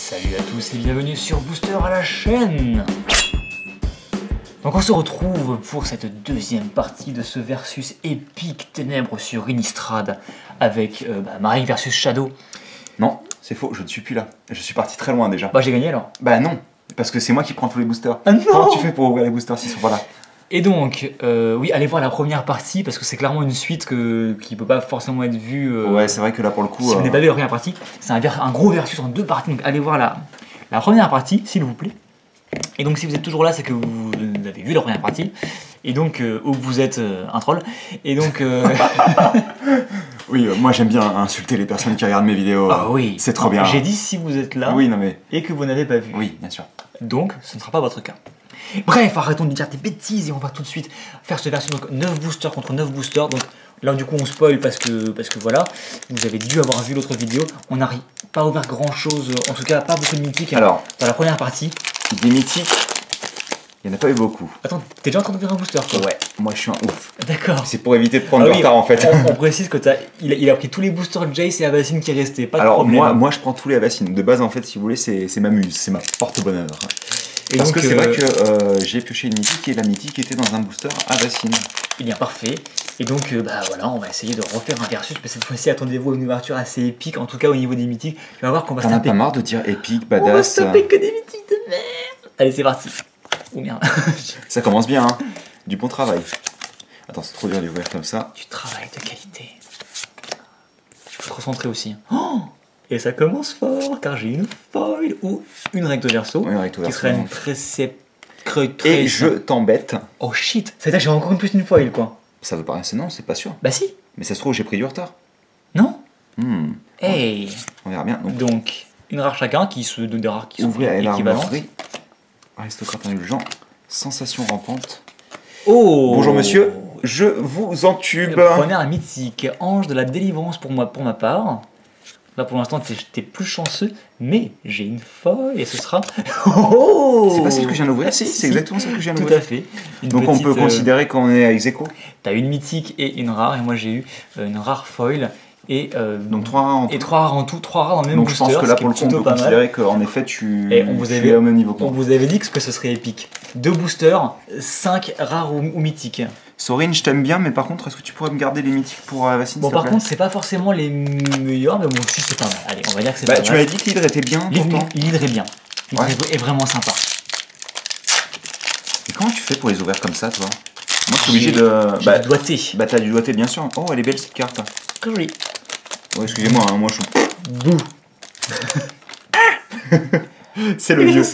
Salut à tous et bienvenue sur Booster à la chaîne. Donc on se retrouve pour cette deuxième partie de ce versus épique ténèbres sur Innistrad avec Marek versus Shadow. Non, c'est faux, je ne suis plus là. Je suis parti très loin déjà. Bah j'ai gagné alors. Bah non, parce que c'est moi qui prends tous les boosters. Ah non. Comment tu fais pour ouvrir les boosters s'ils sont pas là? Et donc, oui, allez voir la première partie parce que c'est clairement une suite qui ne peut pas forcément être vue. Ouais, c'est vrai que là pour le coup. Si vous n'avez pas vu la première partie, c'est un gros versus en deux parties. Donc allez voir la première partie, s'il vous plaît. Et donc si vous êtes toujours là, c'est que vous avez vu la première partie. Et donc, ou que vous êtes un troll. Et donc. Oui, moi j'aime bien insulter les personnes qui regardent mes vidéos. Ah oui. C'est trop bien. J'ai dit si vous êtes là. Oui, non mais. Et que vous n'avez pas vu. Oui, bien sûr. Donc, ce ne sera pas votre cas. Bref, arrêtons de dire des bêtises et on va tout de suite faire ce versus. Donc 9 boosters contre 9 boosters. Donc là du coup on spoil parce que voilà, vous avez dû avoir vu l'autre vidéo. On n'arrive pas à ouvrir grand chose, en tout cas pas beaucoup de mythiques. Alors, dans la première partie. Des mythiques, il n'y en a pas eu beaucoup. Attends, t'es déjà en train d'ouvrir un booster quoi? Ouais, moi je suis un ouf. D'accord. C'est pour éviter de prendre le retard en fait. On précise que il a pris tous les boosters Jace et Avacyn qui restaient, pas de Alors problème. moi je prends tous les Avacyn. De base en fait si vous voulez c'est ma muse, c'est ma porte-bonheur. Et parce donc, que c'est vrai que j'ai pioché une mythique et la mythique était dans un booster Avacyn. Il est bien parfait. Et donc voilà, on va essayer de refaire un versus, mais cette fois-ci attendez-vous à une ouverture assez épique, en tout cas au niveau des mythiques. Tu vas voir qu'on va se T'en as taper. pas marre de dire épique, On va badass. se taper que des mythiques de merde. Allez c'est parti. Oh merde. Ça commence bien, hein. Du bon travail. Attends, c'est trop dur d'ouvrir comme ça. Du travail de qualité. Il faut te recentrer aussi. Oh, et ça commence fort, car j'ai une foil ou une recto verso, Oui, recto qui verso, serait une donc. très Et je t'embête. Oh shit, c'est-à-dire que j'ai encore plus une foil quoi. Ça veut pas rien, non, c'est pas sûr. Bah si. Mais ça se trouve, j'ai pris du retard. Non. Hmm. Hey. On verra bien. Donc, une rare chacun qui se donne des rares qui sont Ouvrir et équivalentes. Aristocrate indulgent. Sensation rampante. Oh. Bonjour monsieur, je vous entube. Prenez un mythique, ange de la délivrance pour ma part. Là pour l'instant t'es plus chanceux, mais j'ai une folle et ce sera. Oh, c'est pas celle que je viens d'ouvrir, si, c'est exactement celle que je viens Tout d'ouvrir. à fait. Une Donc on petite, peut considérer qu'on est à ex aequo. T'as une mythique et une rare, et moi j'ai eu une rare foil et donc 3 rares en tout. et 3 rares en tout, 3 rares dans le même Donc booster. je pense que là pour le coup on peut pas mal. considérer qu'en effet tu Et on vous es avait, au même niveau que on moi. vous avait dit que ce serait épique. 2 boosters, 5 rares ou mythiques. Sorine, je t'aime bien, mais par contre, est-ce que tu pourrais me garder les mythiques pour Avacyn? Bon, par contre, c'est pas forcément les meilleurs, mais bon, si c'est pas mal. Allez, on va dire que c'est pas tu mal. m'avais dit que l'hydre était bien pourtant. L'hydre est bien. L'hydre Ouais. est vraiment sympa. Et comment tu fais pour les ouvrir comme ça, toi? Moi, je suis obligé de. J'ai du doigté. Bah, t'as du doigté, bien sûr. Oh, elle est belle cette carte. Très joli. Ouais, excusez-moi, hein, moi je suis. Bouh. C'est le vieux.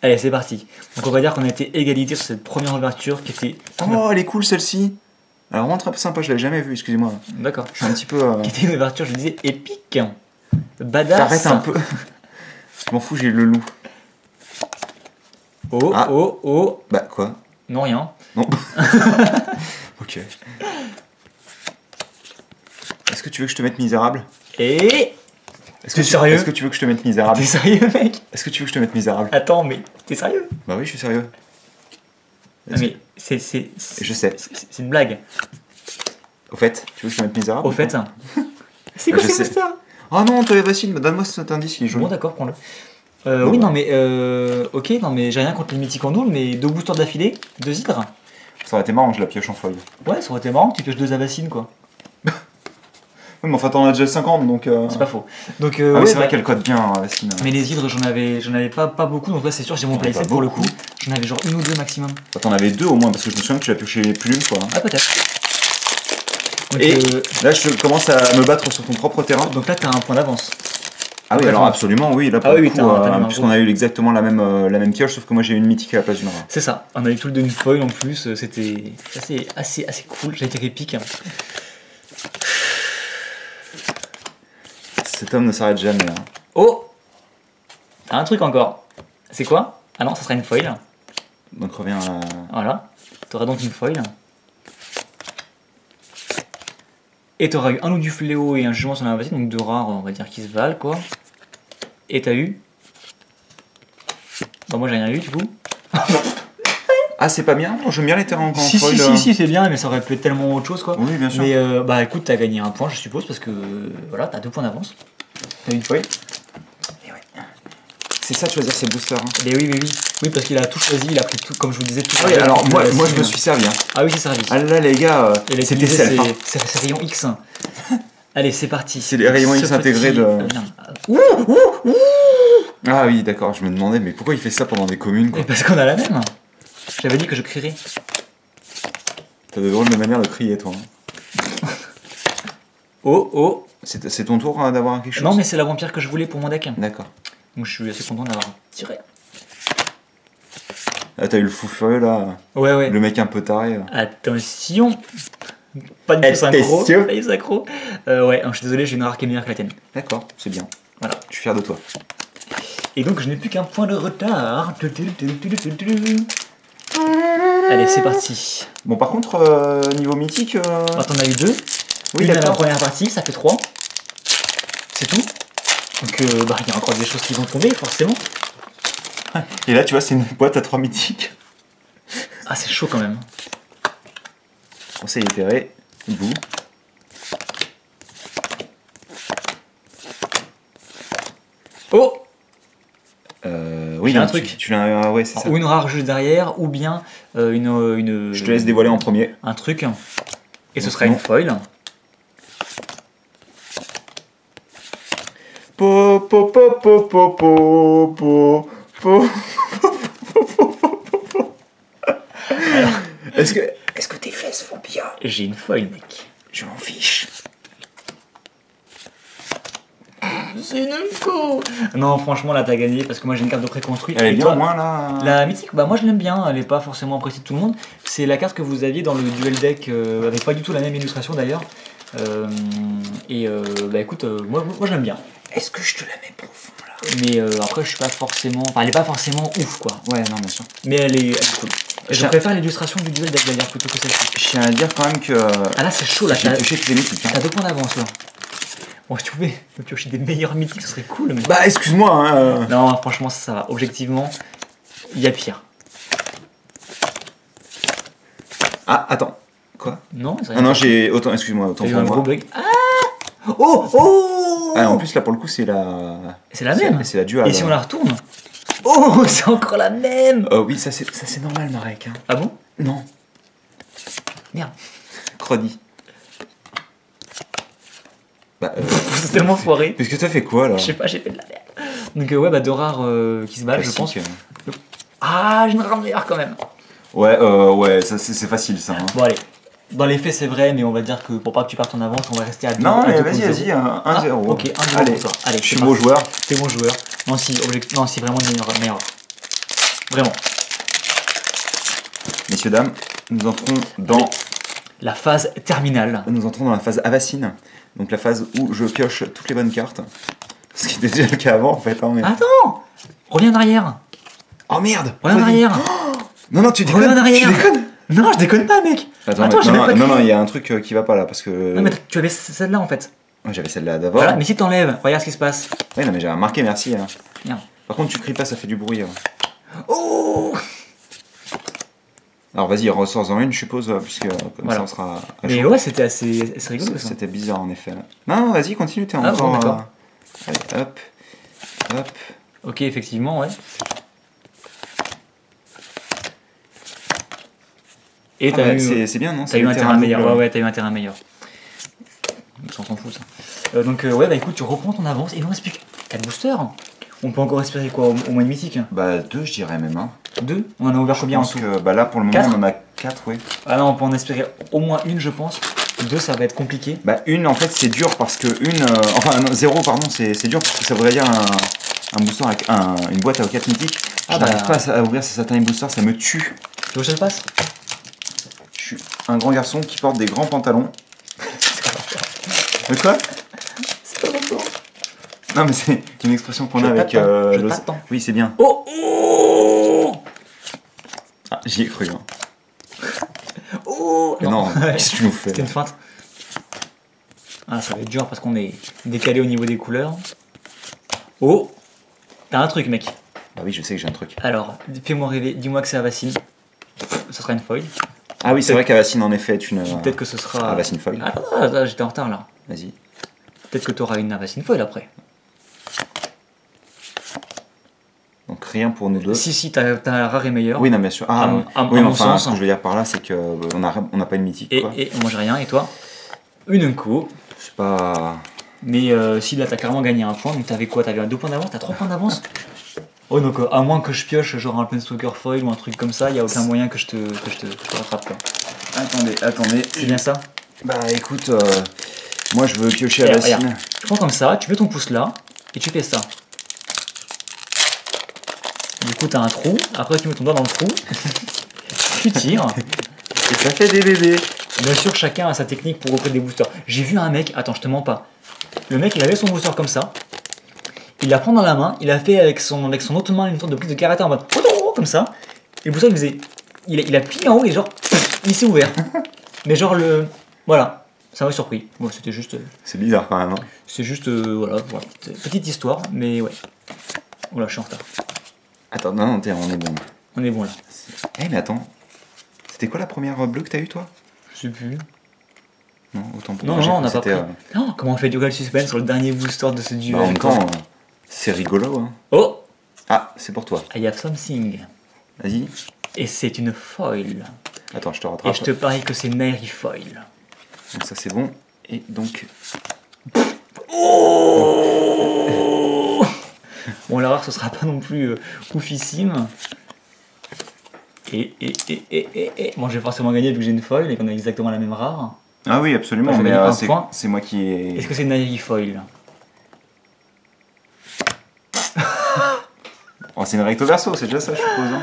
Allez, c'est parti. Donc, on va dire qu'on a été égalité sur cette première ouverture qui était. Oh, elle est cool celle-ci. Elle est vraiment très sympa, je l'avais jamais vue, excusez-moi. D'accord. Je suis un petit peu. Qui était une ouverture, je disais, épique. Badass. Arrête un peu. Je m'en fous, j'ai le loup. Oh, Ah. oh, oh. Bah, quoi? Non, rien. Non. Ok. Est-ce que tu veux que je te mette misérable? Et. Est-ce que, T'es sérieux? est-ce que tu veux que je te mette misérable? T'es sérieux, mec? Est-ce que tu veux que je te mette misérable? Attends, mais t'es sérieux? Bah oui, je suis sérieux. Non, mais c'est Je sais. une blague. Au fait, tu veux que je te mette misérable? Au fait, c'est Bah, quoi je ces sais. boosters? Oh non, toi, Avacyn, donne-moi cet indice, il est joli. Bon, d'accord, prends-le. Bon, oui, bah. non, mais ok, non, mais j'ai rien contre les mythiques en double, mais 2 boosters d'affilée, 2 hydres. Ça aurait été marrant que je la pioche en feuille. Ouais, ça aurait été marrant que tu pioches 2 Avacyn, quoi. Oui, mais enfin, t'en as déjà 50, donc. C'est pas faux. Donc, Ah oui, ouais, c'est vrai bah, qu'elle code bien, Avacyn. mais les hydres, j'en avais pas beaucoup, donc là, c'est sûr, j'ai mon J'en avais playset pas pour le beaucoup. coup. J'en avais genre 1 ou 2 maximum. Bah, t'en avais 2 au moins, parce que je me souviens que tu l'as pioché plus une fois. Hein. Ah, peut-être. Donc, Et là, je commence à me battre sur ton propre terrain. donc là, t'as un point d'avance. Ah oui, complètement. alors absolument, oui. Là, pour Ah le oui, coup, t'as mis un puisqu'on a eu exactement la même pioche, sauf que moi, j'ai eu une mythique à la place d'une rare. C'est ça, on a eu tout le deux une foil en plus, c'était assez cool, j'ai été épique. Cet homme ne s'arrête jamais. Hein. Oh, t'as un truc encore. C'est quoi? Ah non, ça sera une foil. Donc, reviens à... Voilà, t'auras donc une foil. Et t'auras eu un loup du fléau et un jugement sur l'invasive, donc 2 rares, on va dire, qui se valent, quoi. Et t'as eu... Bah moi j'ai rien eu, du coup. Ah, c'est pas bien? J'aime bien les terrains en Si, foil. si, c'est bien, mais ça aurait pu être tellement autre chose, quoi. Oui, bien sûr. Mais bah écoute, t'as gagné un point, je suppose, parce que voilà, t'as 2 points d'avance. T'as une foil. c'est ça de choisir ses boosters. Hein. Mais oui, oui, parce qu'il a tout choisi, il a pris tout, comme je vous disais, tout. Ah oui, alors moi je me suis servi. Hein. Ah oui, c'est servi. Ah là les gars, c'était self. Hein. C'est rayon X. Allez, c'est parti. C'est les rayons X intégrés de. Ouh. Ah oui, d'accord, je me demandais, mais pourquoi il fait ça pendant des communes quoi. Et parce qu'on a la même. J'avais dit que je crierais. T'as de drôles de manières de crier, toi. Hein. Oh. C'est ton tour d'avoir quelque chose? Non, mais c'est la vampire que je voulais pour mon deck. D'accord. Donc je suis assez content d'avoir tiré. Ah, t'as eu le fou furieux là. Ouais. Le mec un peu taré. Attention. Pas du tout synchro. Pas du synchro. Ouais, je suis désolé, j'ai une rare qui est meilleure que la tienne. D'accord, c'est bien. Voilà. Je suis fier de toi. Et donc je n'ai plus qu'un point de retard. Allez, c'est parti. Bon, par contre, niveau mythique. T'en as eu 2. Oui, une à la d'accord. première partie, ça fait 3. C'est tout. Donc il y a encore des choses qui vont tomber, forcément. Et là, tu vois, c'est une boîte à 3 mythiques. Ah, c'est chaud quand même. Conseil éthéré, vous. Oh. Oui, J'ai un donc truc. Tu l'as. Ouais, c'est ça. Ou une rare juste derrière, ou bien une. Je te laisse dévoiler en premier. Un truc. Et ce Donc, sera non. une foil. Est-ce que tes fesses font bien? J'ai une foil, mec. Je m'en fiche. C'est une info. Non, franchement, là, t'as gagné parce que moi j'ai une carte de préconstruit. Elle est Et bien toi, au moins là. La mythique, bah moi je l'aime bien, elle est pas forcément appréciée de tout le monde. C'est la carte que vous aviez dans le duel deck, avec pas du tout la même illustration d'ailleurs. Bah écoute, moi je l'aime bien. Est-ce que je te la mets profond là? Mais après je suis pas forcément. Enfin elle est pas forcément ouf quoi. Ouais, non, bien sûr. Mais elle est cool. Et je Tiens. préfère l'illustration du duel deck d'ailleurs plutôt que celle-ci. Je tiens à dire quand même que. Ah là c'est chaud là, J'ai t'as touché toutes les mythiques. Hein. 2 points d'avance là. Bon si tu pouvais me piocher des meilleurs mythiques ce serait cool mais. Bah, excuse-moi, hein. Non franchement ça va, objectivement, il y a pire. Ah, attends. Quoi? Non, Ah non, j'ai. Autant, excuse-moi, autant T'as eu pour un moi. gros bug. Ah. Oh. Ah, en plus, là, pour le coup, c'est la. C'est la même. C'est la dual. Et si on la retourne? Oh, c'est encore la même. Oui, ça c'est normal, Marek. Hein. Ah bon? Non. Merde. Crony. Bah, C'est tellement foiré. Puisque t'as fait quoi là? Je sais pas, j'ai fait de la merde. Donc ouais, bah 2 rares qui se battent, je pense. Classique. Ah, j'ai une rare meilleure quand même. Ouais, ça c'est facile ça. Hein. Bon allez, dans les faits c'est vrai, mais on va dire que pour pas que tu partes en avance, on va rester à 2. Non, à mais 2 vas-y, contre 0. 1-0. Ok, 1-0 Allez, pour toi. Allez, je suis c'est beau parti. joueur. T'es bon joueur. Non, si, non, si vraiment de meilleur. Vraiment. Messieurs, dames, nous entrons dans. La phase terminale. Nous entrons dans la phase Avacine. Donc la phase où je pioche toutes les bonnes cartes. Ce qui était déjà le cas avant en fait. Hein, mais... Attends. Reviens en arrière. Oh merde! Reviens en arrière. Non, tu déconnes! Reviens en arrière. Tu déconnes! Non, je déconne pas, mec. Attends, j'ai même pas non, crié. il y a un truc qui va pas là parce que. Non, mais tu avais celle-là en fait. Ouais, j'avais celle-là d'avant. Voilà, mais si t'enlèves, regarde ce qui se passe. Ouais, non, mais j'ai remarqué, merci. Hein. Merde. Par contre, tu cries pas, ça fait du bruit. Hein. Oh. Alors vas-y, ressors-en une, je suppose, puisque comme Voilà. ça on sera. à Mais chaud. ouais, c'était assez rigolo ça. C'était bizarre en effet. Non, vas-y, continue, t'es Ah, encore. bon, d'accord. Allez, hop. Ok, effectivement, ouais. Et Ah, t'as bah, eu, c'est bien, non? t'as eu un terrain meilleur. Ouais, t'as eu un terrain meilleur. On s'en fout ça. Ouais, bah écoute, tu reprends ton avance et il nous reste plus que 4 boosters. On peut encore espérer quoi, au moins une mythique? Bah 2, je dirais même. Hein. 2? On en a ouvert combien Je en pense tout? que bah, là pour le moment Quatre on en a 4, ouais. Ah non, on peut en espérer au moins une, je pense. 2, ça va être compliqué. Bah une en fait c'est dur parce que enfin non, 0 pardon c'est dur parce que ça voudrait dire un booster avec une boîte à 4 mythiques. Ah Je bah. n'arrive pas à ouvrir ces Saturn Booster, ça me tue. Tu veux que je te le passe? Je suis un grand garçon qui porte des grands pantalons. Mais quoi? C'est pas longtemps. Non mais c'est une expression qu'on Je a avec t'attends, je l'os- t'attends. Oui c'est bien. Oh. Ah, j'y ai cru. Hein. Oh. Mais non, Ouais. qu'est-ce que tu nous fais? C'était une feinte. Ah, ça va être dur parce qu'on est décalé au niveau des couleurs. Oh. T'as un truc, mec. Bah oui je sais que j'ai un truc. Alors, fais-moi rêver. Dis-moi que c'est Avacine. Ça sera une foil. Ah oui c'est vrai qu'Avacine en effet est une... Peut-être que ce sera. Avacine foil. Attends, j'étais en retard là. Vas-y. Peut-être que tu auras une Avacine foil après. rien pour nous deux. Si, t'as rare et meilleur. Oui, non, bien sûr. Ah, À oui, mais mon enfin, sens. ce que je veux dire par là, c'est qu'on n'a pas une mythique. Et, Quoi. et moi j'ai rien, et toi? Une Unco. C'est pas. Mais si là t'as carrément gagné un point, donc t'avais quoi? T'avais 2 points d'avance? T'as 3 points d'avance? Oh donc à moins que je pioche genre un Planeswalker Foil ou un truc comme ça, y a aucun moyen que je te rattrape quoi. Attendez. C'est bien ça? Bah écoute, moi je veux piocher à Regarde, bassine. tu prends comme ça, tu mets ton pouce là, et tu fais ça. Du coup t'as un trou, après tu mets ton doigt dans le trou, tu tires. Et ça fait des bébés. Bien sûr chacun a sa technique pour recréer des boosters. J'ai vu un mec, attends je te mens pas, le mec il avait son booster comme ça, il la prend dans la main, il a fait avec son autre main une sorte de prise de karaté en mode comme ça, et le booster il faisait, il a plié en haut et genre, il s'est ouvert. Mais genre voilà, ça m'a surpris. Bon, c'était juste... C'est bizarre quand même. Hein. C'est juste, voilà, petite histoire, mais ouais. Oula, je suis en retard. Attends, non, on est bon. On est bon là. Eh mais attends, c'était quoi la première bleue que t'as eu toi? Je sais plus. Non, autant pour Non, moi. non, on n'a pas pris. c'était, Non, comment on fait du real suspense sur le dernier booster de ce duel? en même temps, c'est rigolo. Hein. Oh, Ah, c'est pour toi. I have something. Vas-y. Et c'est une foil. Attends, je te Et rattrape. je te parie que c'est Nairi foil. Donc ça c'est bon. Et donc... Oh bon, la rare, ce sera pas non plus oufissime. Et. Bon, je vais forcément gagner vu que j'ai une foil et qu'on a exactement la même rare. Ah oui, absolument, Moi, je mais gagne un point. c'est moi qui ai... Est-ce que c'est Nairi foil? Oh, c'est une recto verso, c'est déjà ça je suppose. Hein.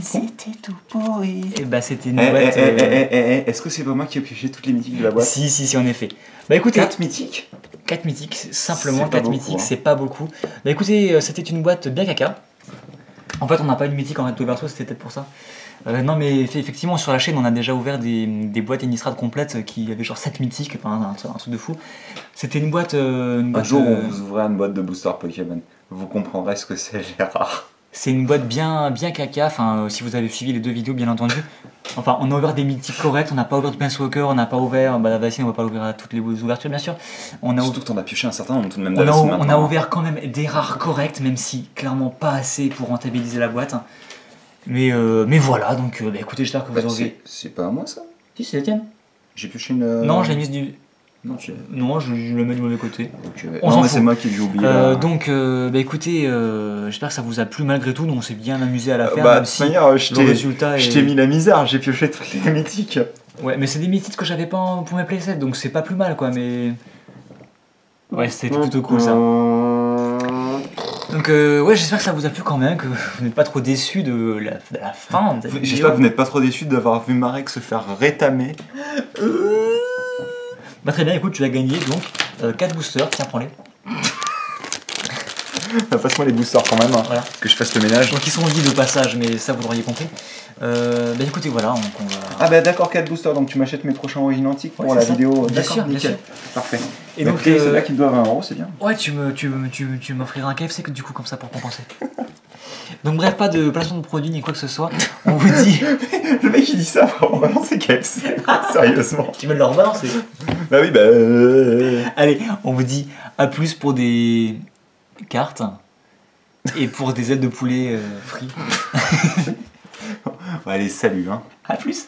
C'était tout pourri. Et bah, c'était une boîte. Est-ce que c'est pas moi qui ai pioché toutes les mythiques de la boîte? Si, en effet. Bah écoutez. 4 mythiques? 4 mythiques, simplement C'est pas 4 beaucoup, mythiques, hein. c'est pas beaucoup. Bah écoutez, c'était une boîte bien caca. En fait, on n'a pas eu de mythique en recto verso, c'était peut-être pour ça. Non, mais effectivement, sur la chaîne, on a déjà ouvert des boîtes Innistrad complètes qui avaient genre 7 mythiques, enfin un truc de fou. C'était une boîte. Un jour, on vous ouvrira une boîte de booster Pokémon. Vous comprendrez ce que c'est les rares. C'est une boîte bien caca, enfin, si vous avez suivi les 2 vidéos, bien entendu. Enfin, on a ouvert des mythiques corrects, on n'a pas ouvert de Planeswalker, on n'a pas ouvert. Bah, la vaccine, on va pas l'ouvrir à toutes les ouvertures, bien sûr. Surtout que t'en as pioché un certain nombre tout de même. On a ouvert quand même des rares corrects, même si clairement pas assez pour rentabiliser la boîte. Mais voilà, donc bah, écoutez, j'espère que vous aurez. C'est pas à moi ça? Si, c'est la tienne. J'ai pioché une. Non, je l'ai mise du. Non, je la mets du mauvais côté. On non, mais c'est moi qui ai oublié. Donc, bah écoutez, j'espère que ça vous a plu malgré tout. Nous, on s'est bien amusé à la faire. Bah, même de si manière, le résultat je t'ai mis la misère, j'ai pioché toutes les mythiques. Ouais, mais c'est des mythiques que j'avais pas pour mes playsets, donc c'est pas plus mal quoi, mais. Ouais, c'était plutôt cool ça. Donc, ouais, j'espère que ça vous a plu quand même, que vous n'êtes pas trop déçus de la fin de cette vidéo. J'espère que vous n'êtes pas trop déçus d'avoir vu Marek se faire rétamer. Bah très bien, écoute, tu as gagné donc 4 boosters, tiens, prends-les. Passe-moi les boosters quand même, hein, Voilà. que je fasse le ménage. Donc ils sont vides au passage, mais ça vous l'auriez compris. Bah écoutez, voilà, on va... Ah bah d'accord, 4 boosters, donc tu m'achètes mes prochains origines antiques pour Ouais, la c'est ça. vidéo. Bien D'accord, sûr, bien nickel. sûr. Parfait. Et donc, c'est là qu'il doit 20 €, c'est bien. Ouais, tu m'offriras un KFC du coup comme ça pour compenser. Donc bref, pas de placement de produit ni quoi que ce soit. On vous dit... Le mec il dit ça pour rebalancer KFC. Sérieusement. Tu veux le rebalancer? Bah oui, bah... Allez, on vous dit à plus pour des cartes et pour des ailes de poulet frites. Allez, salut hein. À plus.